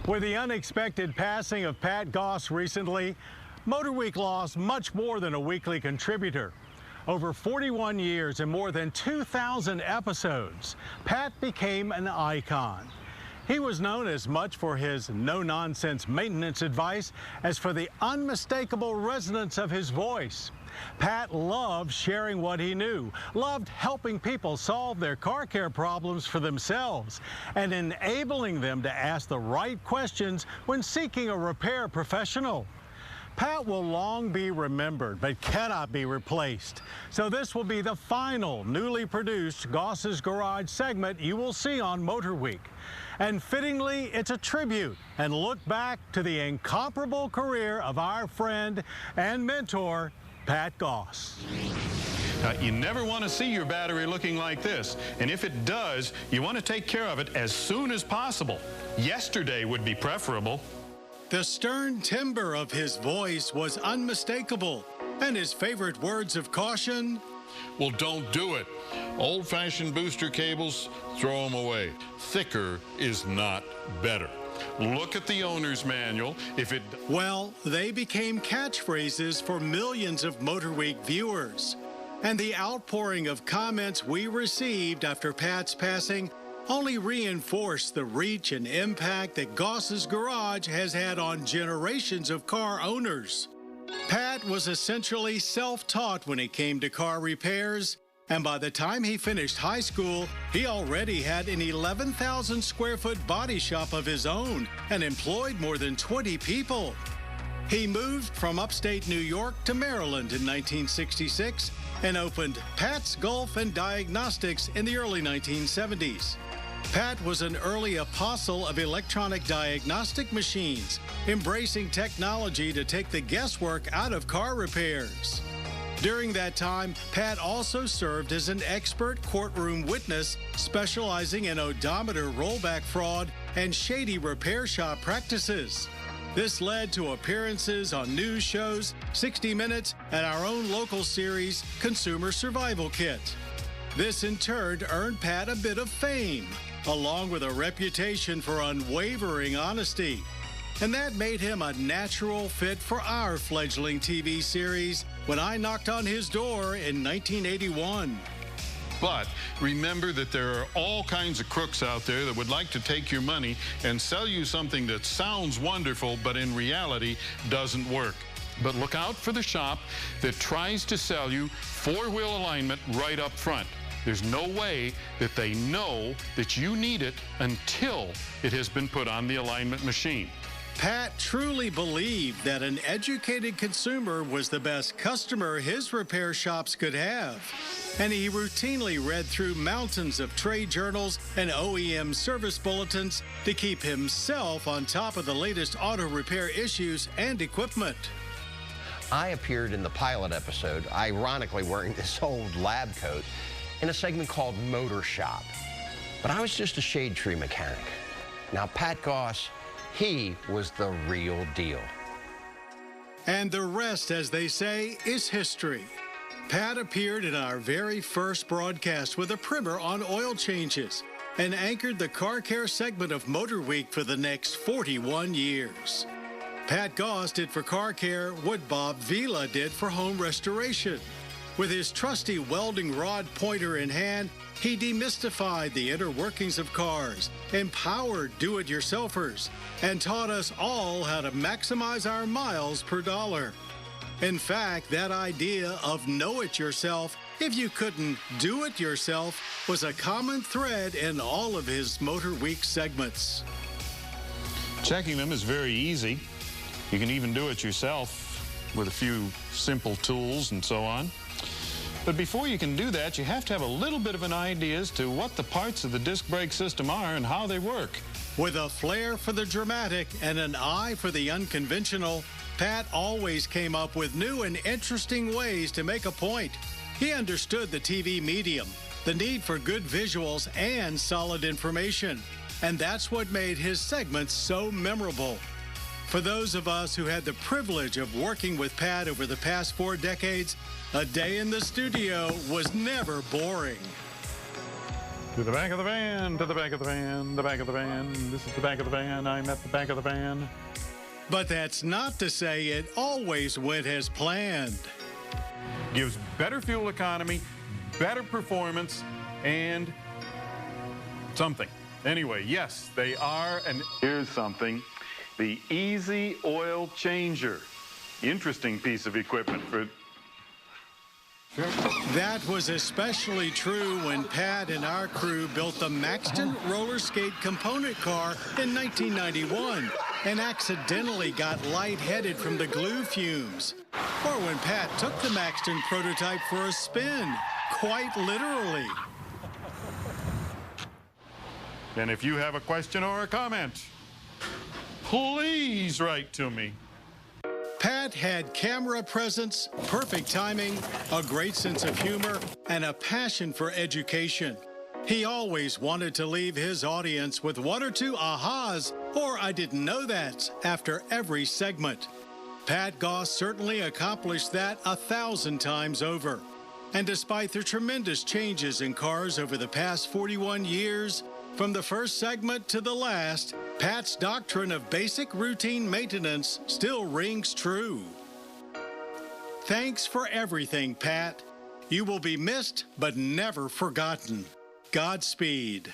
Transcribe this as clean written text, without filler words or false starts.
With the unexpected passing of Pat Goss recently, Motor Week lost much more than a weekly contributor. Over 41 years and more than 2,000 episodes, Pat became an icon. He was known as much for his no-nonsense maintenance advice as for the unmistakable resonance of his voice. Pat loved sharing what he knew, loved helping people solve their car care problems for themselves, and enabling them to ask the right questions when seeking a repair professional. Pat will long be remembered, but cannot be replaced. So this will be the final newly produced Goss's Garage segment you will see on Motor Week. And fittingly, it's a tribute and look back to the incomparable career of our friend and mentor, Pat Goss. You never want to see your battery looking like this, and if it does, you want to take care of it as soon as possible. Yesterday would be preferable. The stern timbre of his voice was unmistakable, and his favorite words of caution: well, don't do it. Old-fashioned booster cables, throw them away. Thicker is not better. Look at the owner's manual. Well, they became catchphrases for millions of Motor Week viewers. And the outpouring of comments we received after Pat's passing only reinforced the reach and impact that Goss's Garage has had on generations of car owners. Pat was essentially self-taught when it came to car repairs, and by the time he finished high school, he already had an 11,000 square foot body shop of his own and employed more than 20 people. He moved from upstate New York to Maryland in 1966 and opened Pat's Golf and Diagnostics in the early 1970s. Pat was an early apostle of electronic diagnostic machines, embracing technology to take the guesswork out of car repairs. During that time, Pat also served as an expert courtroom witness, specializing in odometer rollback fraud and shady repair shop practices. This led to appearances on news shows, 60 Minutes, and our own local series, Consumer Survival Kit. This in turn earned Pat a bit of fame, along with a reputation for unwavering honesty. And that made him a natural fit for our fledgling TV series when I knocked on his door in 1981. But remember that there are all kinds of crooks out there that would like to take your money and sell you something that sounds wonderful, but in reality doesn't work. But look out for the shop that tries to sell you four-wheel alignment right up front. There's no way that they know that you need it until it has been put on the alignment machine. Pat truly believed that an educated consumer was the best customer his repair shops could have. And he routinely read through mountains of trade journals and OEM service bulletins to keep himself on top of the latest auto repair issues and equipment. I appeared in the pilot episode, ironically wearing this old lab coat, in a segment called Motor Shop. But I was just a shade tree mechanic. Now, Pat Goss, he was the real deal. And the rest, as they say, is history. Pat appeared in our very first broadcast with a primer on oil changes and anchored the car care segment of Motor Week for the next 41 years. Pat Goss did for car care what Bob Vila did for home restoration. With his trusty welding rod pointer in hand, he demystified the inner workings of cars, empowered do-it-yourselfers, and taught us all how to maximize our miles per dollar. In fact, that idea of know it yourself, if you couldn't do it yourself, was a common thread in all of his Motor Week segments. Checking them is very easy. You can even do it yourself with a few simple tools and so on. But before you can do that, you have to have a little bit of an idea as to what the parts of the disc brake system are and how they work. With a flair for the dramatic and an eye for the unconventional, Pat always came up with new and interesting ways to make a point. He understood the TV medium, the need for good visuals and solid information, and that's what made his segments so memorable. For those of us who had the privilege of working with Pat over the past 4 decades, a day in the studio was never boring. To the back of the van, to the back of the van, the back of the van. This is the back of the van. I'm at the back of the van. But that's not to say it always went as planned. Gives better fuel economy, better performance, and something. Anyway, yes, they are, and here's something. The Easy Oil Changer. Interesting piece of equipment for... That was especially true when Pat and our crew built the Maxton roller skate component car in 1991 and accidentally got lightheaded from the glue fumes. Or when Pat took the Maxton prototype for a spin, quite literally. And if you have a question or a comment, please write to me. Pat had camera presence, perfect timing, a great sense of humor, and a passion for education. He always wanted to leave his audience with one or two ahas or I didn't know that after every segment. Pat Goss certainly accomplished that 1,000 times over. And despite the tremendous changes in cars over the past 41 years, from the first segment to the last, Pat's doctrine of basic routine maintenance still rings true. Thanks for everything, Pat. You will be missed, but never forgotten. Godspeed.